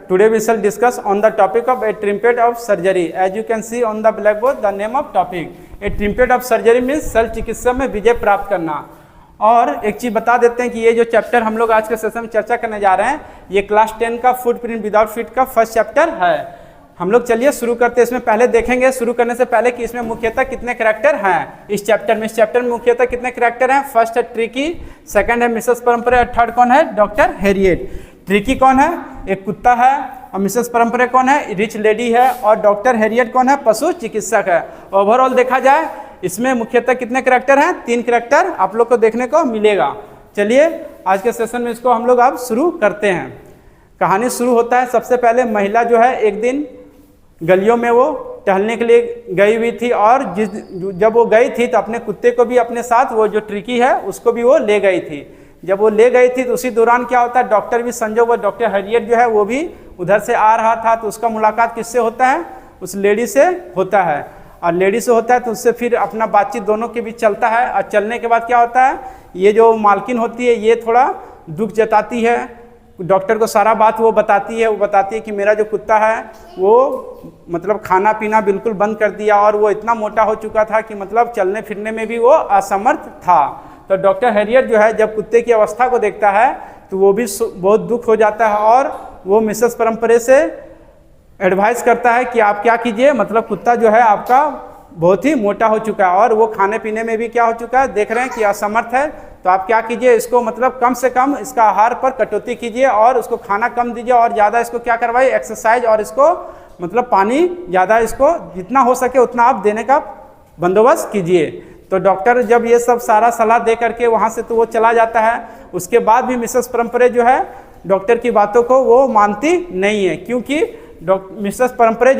Today we shall discuss on the topic of a trumpet of surgery. As you can see on the blackboard, the name of topic. A trumpet of surgery means शल्य चिकित्सा में विजय प्राप्त करना। और एक चीज़ बता देते हैं कि ये जो चैप्टर हम लोग आज के सेशन में चर्चा करने जा रहे हैं, ये क्लास 10 का फुटप्रिंट विदाउट फीट का फर्स्ट चैप्टर है। हम लोग चलिए शुरू करते हैं। इसमें पहले देखेंगे शुरू करने से पहले कि इसमें मुख्यतः कितने करैक्टर हैं इस चैप्टर में। इस चैप्टर में मुख्यतः कितने करैक्टर हैं? फर्स्ट है ट्रिकी, सेकंड है मिसेस परम्परे और थर्ड कौन है? Doctor Harriet. ट्रिकी कौन है? एक कुत्ता है। और मिसेस परम्परे कौन है? रिच लेडी है। और डॉक्टर हैरियट कौन है? पशु चिकित्सक है। ओवरऑल देखा जाए इसमें मुख्यतः कितने करैक्टर हैं? 3 करैक्टर आप लोग को देखने को मिलेगा। चलिए आज के सेशन में इसको हम लोग अब शुरू करते हैं। कहानी शुरू होता है सबसे पहले महिला जो है एक दिन गलियों में वो टहलने के लिए गई हुई थी और जब वो गई थी तो अपने कुत्ते को भी अपने साथ, वो जो ट्रिकी है उसको भी वो ले गई थी। जब वो ले गई थी तो उसी दौरान क्या होता है, डॉक्टर भी संजोग वो डॉक्टर हैरियट जो है वो भी उधर से आ रहा था। तो उसका मुलाकात किससे होता है? उस लेडी से होता है। और लेडी से होता है तो उससे फिर अपना बातचीत दोनों के बीच चलता है। और चलने के बाद क्या होता है, ये जो मालकिन होती है ये थोड़ा दुख जताती है, डॉक्टर को सारा बात वो बताती है। वो बताती है कि मेरा जो कुत्ता है वो मतलब खाना पीना बिल्कुल बंद कर दिया और वो इतना मोटा हो चुका था कि मतलब चलने फिरने में भी वो असमर्थ था। तो डॉक्टर हैरियट जो है जब कुत्ते की अवस्था को देखता है तो वो भी बहुत दुख हो जाता है और वो मिसेस परम्परे से एडवाइस करता है कि आप क्या कीजिए, मतलब कुत्ता जो है आपका बहुत ही मोटा हो चुका है और वो खाने पीने में भी क्या हो चुका है, देख रहे हैं कि असमर्थ है। तो आप क्या कीजिए, इसको मतलब कम से कम इसका आहार पर कटौती कीजिए और उसको खाना कम दीजिए और ज़्यादा इसको क्या करवाइए, एक्सरसाइज, और इसको मतलब पानी ज़्यादा इसको जितना हो सके उतना आप देने का बंदोबस्त कीजिए। तो डॉक्टर जब ये सब सारा सलाह दे करके वहाँ से तो वो चला जाता है। उसके बाद भी मिसेस परम्परे जो है डॉक्टर की बातों को वो मानती नहीं है, क्योंकि मिसेस परम्परे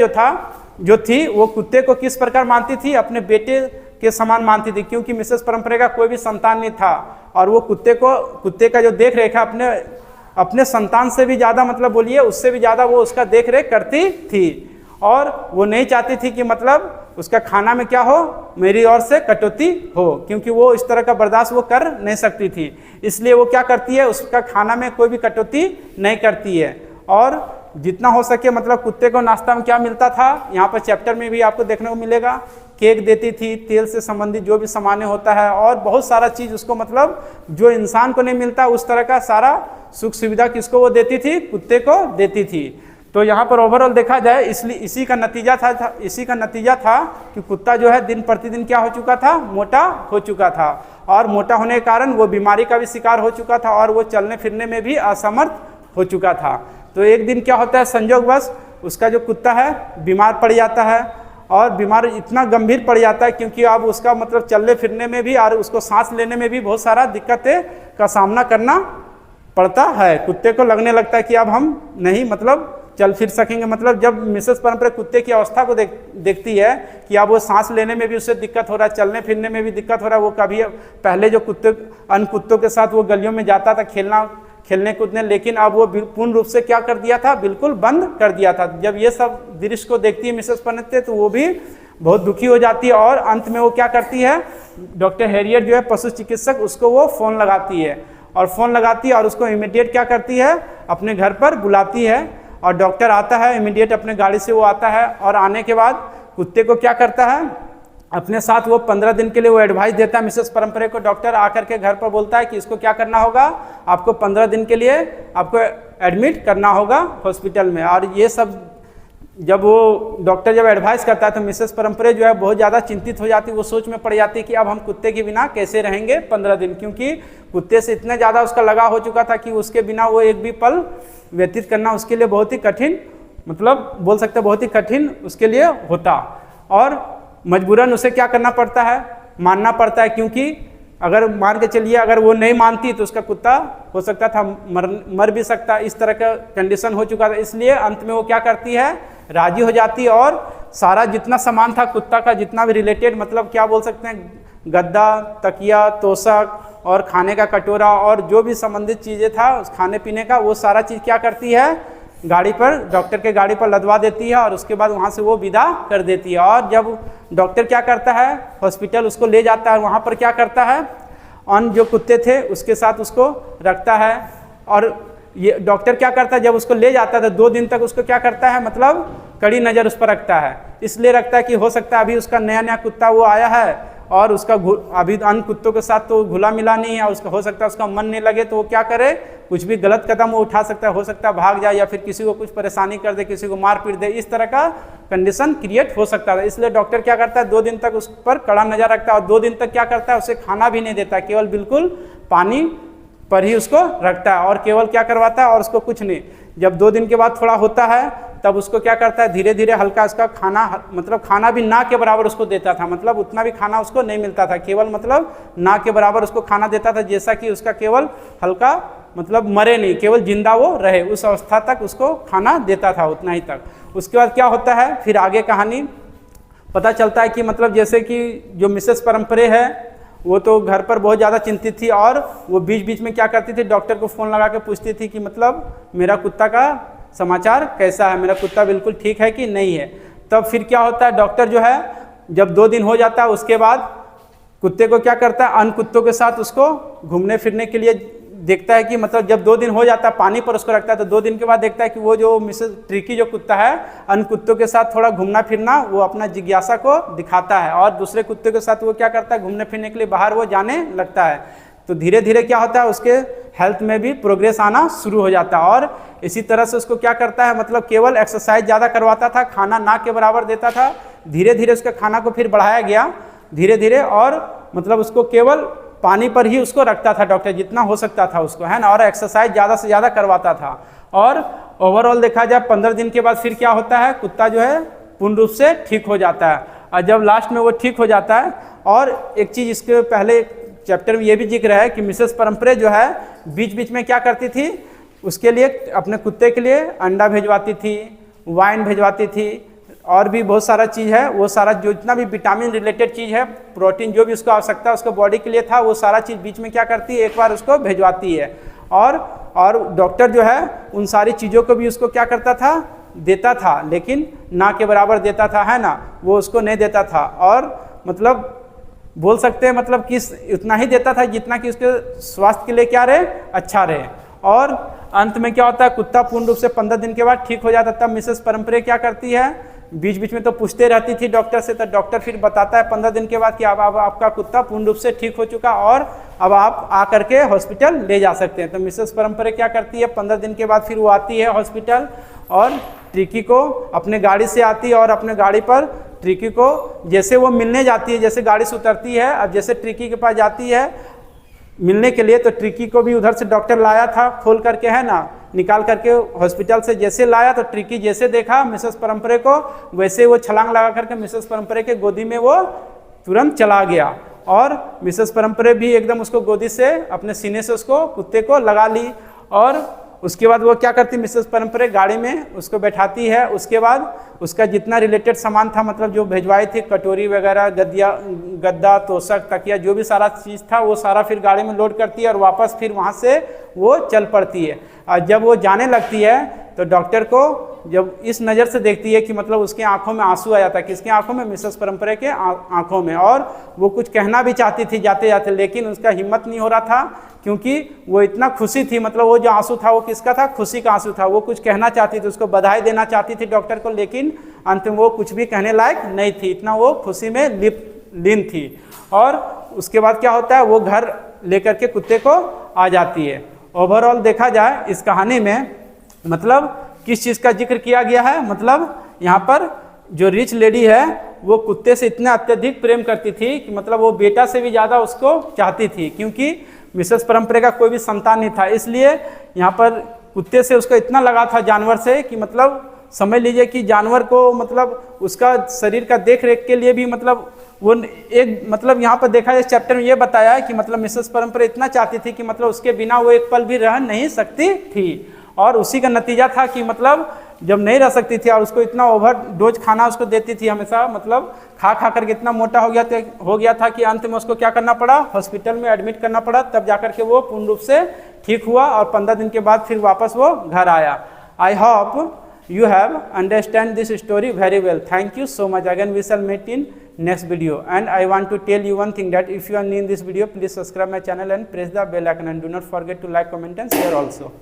जो थी वो कुत्ते को किस प्रकार मानती थी, अपने बेटे के समान मानती थी। क्योंकि मिसेस परम्परे का कोई भी संतान नहीं था और वो कुत्ते का जो देख रेख है अपने संतान से भी ज़्यादा, मतलब बोलिए उससे भी ज़्यादा वो उसका देख रेख करती थी। और वो नहीं चाहती थी कि मतलब उसका खाना में क्या हो, मेरी ओर से कटौती हो, क्योंकि वो इस तरह का बर्दाश्त वो कर नहीं सकती थी। इसलिए वो क्या करती है, उसका खाना में कोई भी कटौती नहीं करती है। और जितना हो सके मतलब कुत्ते को नाश्ता में क्या मिलता था, यहाँ पर चैप्टर में भी आपको देखने को मिलेगा, केक देती थी, तेल से संबंधित जो भी सामान होता है और बहुत सारा चीज़ उसको, मतलब जो इंसान को नहीं मिलता उस तरह का सारा सुख सुविधा किसको वो देती थी, कुत्ते को देती थी। तो यहाँ पर ओवरऑल देखा जाए इसलिए इसी का नतीजा था कि कुत्ता जो है दिन प्रतिदिन क्या हो चुका था, मोटा हो चुका था। और मोटा होने के कारण वो बीमारी का भी शिकार हो चुका था और वो चलने फिरने में भी असमर्थ हो चुका था। तो एक दिन क्या होता है, संयोगवश उसका जो कुत्ता है बीमार पड़ जाता है और बीमार इतना गंभीर पड़ जाता है क्योंकि अब उसका मतलब चलने फिरने में भी और उसको सांस लेने में भी बहुत सारा दिक्कतें का सामना करना पड़ता है। कुत्ते को लगने लगता है कि अब हम नहीं मतलब चल फिर सकेंगे। मतलब जब मिसेस परम्परे कुत्ते की अवस्था को देखती है कि अब वो सांस लेने में भी उससे दिक्कत हो रहा है, चलने फिरने में भी दिक्कत हो रहा है। वो कभी पहले जो अन्य कुत्तों के साथ वो गलियों में जाता था खेलने कूदने, लेकिन अब वो पूर्ण रूप से क्या कर दिया था, बिल्कुल बंद कर दिया था। जब ये सब दृश्य को देखती है मिसेस परम्परे तो वो भी बहुत दुखी हो जाती है और अंत में वो क्या करती है, डॉक्टर हैरियट जो है पशु चिकित्सक, उसको वो फ़ोन लगाती है और उसको इमीडिएट क्या करती है, अपने घर पर बुलाती है। और डॉक्टर आता है इमीडिएट, अपने गाड़ी से वो आता है और आने के बाद कुत्ते को क्या करता है, अपने साथ वो 15 दिन के लिए वो एडवाइस देता है मिसेस परम्परे को। डॉक्टर आकर के घर पर बोलता है कि इसको क्या करना होगा, आपको 15 दिन के लिए आपको एडमिट करना होगा हॉस्पिटल में। और ये सब जब वो डॉक्टर जब एडवाइस करता है तो मिसेस परम्परे जो है बहुत ज़्यादा चिंतित हो जाती है। वो सोच में पड़ जाती है कि अब हम कुत्ते के बिना कैसे रहेंगे 15 दिन, क्योंकि कुत्ते से इतना ज़्यादा उसका लगाव हो चुका था कि उसके बिना वो एक भी पल व्यतीत करना उसके लिए बहुत ही कठिन, मतलब बोल सकते हैं बहुत ही कठिन उसके लिए होता। और मजबूरन उसे क्या करना पड़ता है, मानना पड़ता है, क्योंकि अगर मान के चलिए अगर वो नहीं मानती तो उसका कुत्ता हो सकता था मर भी सकता, इस तरह का कंडीशन हो चुका था। इसलिए अंत में वो क्या करती है, राजी हो जाती है और सारा जितना सामान था कुत्ता का, जितना भी रिलेटेड, मतलब क्या बोल सकते हैं, गद्दा, तकिया, तोशक और खाने का कटोरा और जो भी संबंधित चीज़ें था उस खाने पीने का, वो सारा चीज़ क्या करती है, गाड़ी पर, डॉक्टर के गाड़ी पर लदवा देती है और उसके बाद वहाँ से वो विदा कर देती है। और जब डॉक्टर क्या करता है, हॉस्पिटल उसको ले जाता है, वहाँ पर क्या करता है, अन्य जो कुत्ते थे उसके साथ उसको रखता है और ये डॉक्टर क्या करता है, जब उसको ले जाता है तो 2 दिन तक उसको क्या करता है, मतलब कड़ी नज़र उस पर रखता है। इसलिए रखता है कि हो सकता है अभी उसका नया नया कुत्ता वो आया है और उसका अभी अन्य कुत्तों के साथ तो घुला मिला नहीं है, उसका हो सकता है उसका मन नहीं लगे तो वो क्या करे, कुछ भी गलत कदम वो उठा सकता है, हो सकता है भाग जाए या फिर किसी को कुछ परेशानी कर दे, किसी को मार पीट दे, इस तरह का कंडीशन क्रिएट हो सकता है। इसलिए डॉक्टर क्या करता है, 2 दिन तक उस पर कड़ा नजर रखता है और 2 दिन तक क्या करता है, उसे खाना भी नहीं देता, केवल बिल्कुल पानी पर ही उसको रखता है और केवल क्या करवाता है और उसको कुछ नहीं। जब 2 दिन के बाद थोड़ा होता है तब उसको क्या करता है, धीरे धीरे हल्का उसका खाना, मतलब खाना भी ना के बराबर उसको देता था, मतलब उतना भी खाना उसको नहीं मिलता था, केवल मतलब ना के बराबर उसको खाना देता था, जैसा कि उसका केवल हल्का मतलब मरे नहीं, केवल जिंदा वो रहे, उस अवस्था तक उसको खाना देता था, उतना ही तक। उसके बाद क्या होता है, फिर आगे कहानी पता चलता है कि मतलब जैसे कि जो मिसेस परम्परे है वो तो घर पर बहुत ज़्यादा चिंतित थी और वो बीच बीच में क्या करती थी, डॉक्टर को फ़ोन लगा के पूछती थी कि मतलब मेरा कुत्ता का समाचार कैसा है, मेरा कुत्ता बिल्कुल ठीक है कि नहीं है। तब फिर क्या होता है, डॉक्टर जो है जब 2 दिन हो जाता है उसके बाद कुत्ते को क्या करता है, अन्य कुत्तों के साथ उसको घूमने फिरने के लिए देखता है कि मतलब जब 2 दिन हो जाता है पानी पर उसको रखता है तो 2 दिन के बाद देखता है कि वो जो मिसेस ट्रिकी जो कुत्ता है अन्य कुत्तों के साथ थोड़ा घूमना फिरना वो अपना जिज्ञासा को दिखाता है और दूसरे कुत्ते के साथ वो क्या करता है, घूमने फिरने के लिए बाहर वो जाने लगता है। तो धीरे धीरे क्या होता है, उसके हेल्थ में भी प्रोग्रेस आना शुरू हो जाता है और इसी तरह से उसको क्या करता है, मतलब केवल एक्सरसाइज ज़्यादा करवाता था, खाना ना के बराबर देता था, धीरे धीरे उसके खाना को फिर बढ़ाया गया धीरे धीरे और मतलब उसको केवल पानी पर ही उसको रखता था डॉक्टर, जितना हो सकता था उसको, है ना, और एक्सरसाइज ज़्यादा से ज़्यादा करवाता था। और ओवरऑल देखा जाए 15 दिन के बाद फिर क्या होता है, कुत्ता जो है पूर्ण रूप से ठीक हो जाता है। और जब लास्ट में वो ठीक हो जाता है, और एक चीज़ इसके पहले चैप्टर में ये भी जिक्र है कि मिसेस परम्परे जो है बीच बीच में क्या करती थी, उसके लिए अपने कुत्ते के लिए अंडा भिजवाती थी, वाइन भिजवाती थी और भी बहुत सारा चीज़ है, वो सारा जो जितना भी विटामिन रिलेटेड चीज़ है, प्रोटीन जो भी उसको आवश्यकता है उसको बॉडी के लिए था, वो सारा चीज़ बीच में क्या करती है, एक बार उसको भिजवाती है। और डॉक्टर जो है उन सारी चीज़ों को भी उसको क्या करता था, देता था, लेकिन ना के बराबर देता था, है ना, वो उसको नहीं देता था और मतलब बोल सकते हैं मतलब कि उतना ही देता था जितना कि उसके स्वास्थ्य के लिए क्या रहे, अच्छा रहे। और अंत में क्या होता है, कुत्ता पूर्ण रूप से 15 दिन के बाद ठीक हो जाता। तब मिसेस परम्परे क्या करती है, बीच बीच में तो पूछते रहती थी डॉक्टर से, तो डॉक्टर फिर बताता है 15 दिन के बाद कि अब आपका कुत्ता पूर्ण रूप से ठीक हो चुका और अब आप आ करके हॉस्पिटल ले जा सकते हैं। तो मिसेस परम्परे क्या करती है, 15 दिन के बाद फिर वो आती है हॉस्पिटल और ट्रिकी को अपने गाड़ी से आती है और अपने गाड़ी पर ट्रिकी को जैसे वो मिलने जाती है, जैसे गाड़ी से उतरती है, अब जैसे ट्रिकी के पास जाती है मिलने के लिए, तो ट्रिकी को भी उधर से डॉक्टर लाया था खोल करके, है ना, निकाल करके हॉस्पिटल से जैसे लाया, तो ट्रिकी जैसे देखा मिसेस परम्परे को वैसे वो छलांग लगा करके मिसेस परम्परे के गोदी में वो तुरंत चला गया और मिसेस परम्परे भी एकदम उसको गोदी से अपने सीने से उसको कुत्ते को लगा ली। और उसके बाद वो क्या करती, मिसेस परम्परे गाड़ी में उसको बैठाती है, उसके बाद उसका जितना रिलेटेड सामान था, मतलब जो भिजवाई थी, कटोरी वगैरह, गद्दा, तोशक, तकिया, जो भी सारा चीज़ था वो सारा फिर गाड़ी में लोड करती है और वापस फिर वहाँ से वो चल पड़ती है। और जब वो जाने लगती है तो डॉक्टर को जब इस नज़र से देखती है कि मतलब उसके आंखों में आंसू आ जाता है, किसके आंखों में, मिसेस परम्परे के आंखों में, और वो कुछ कहना भी चाहती थी जाते जाते, लेकिन उसका हिम्मत नहीं हो रहा था क्योंकि वो इतना खुशी थी, मतलब वो जो आंसू था वो किसका था, खुशी का आंसू था। वो कुछ कहना चाहती थी, उसको बधाई देना चाहती थी डॉक्टर को, लेकिन अंत में वो कुछ भी कहने लायक नहीं थी, इतना वो खुशी में लीन थी। और उसके बाद क्या होता है, वो घर लेकर के कुत्ते को आ जाती है। ओवरऑल देखा जाए इस कहानी में मतलब किस चीज़ का जिक्र किया गया है, मतलब यहाँ पर जो रिच लेडी है वो कुत्ते से इतना अत्यधिक प्रेम करती थी कि मतलब वो बेटा से भी ज़्यादा उसको चाहती थी, क्योंकि मिसेस परम्परे का कोई भी संतान नहीं था, इसलिए यहाँ पर कुत्ते से उसका इतना लगा था जानवर से कि मतलब समझ लीजिए कि जानवर को मतलब उसका शरीर का देख रेख के लिए भी मतलब वो एक मतलब यहाँ पर देखा जाए चैप्टर में ये बताया है कि मतलब मिसेस परम्परे इतना चाहती थी कि मतलब उसके बिना वो एक पल भी रह नहीं सकती थी। और उसी का नतीजा था कि मतलब जब नहीं रह सकती थी और उसको इतना ओवर डोज खाना उसको देती थी हमेशा, मतलब खा खा करके इतना मोटा हो गया था कि अंत में उसको क्या करना पड़ा, हॉस्पिटल में एडमिट करना पड़ा, तब जाकर के वो पूर्ण रूप से ठीक हुआ और 15 दिन के बाद फिर वापस वो घर आया। I hope you have understand this story very well. Thank you so much. Again we shall meet in next video, and I want to tell you one thing, that if you are new in this video, please subscribe my channel and press the bell icon, and do not forget to like, comment and share also.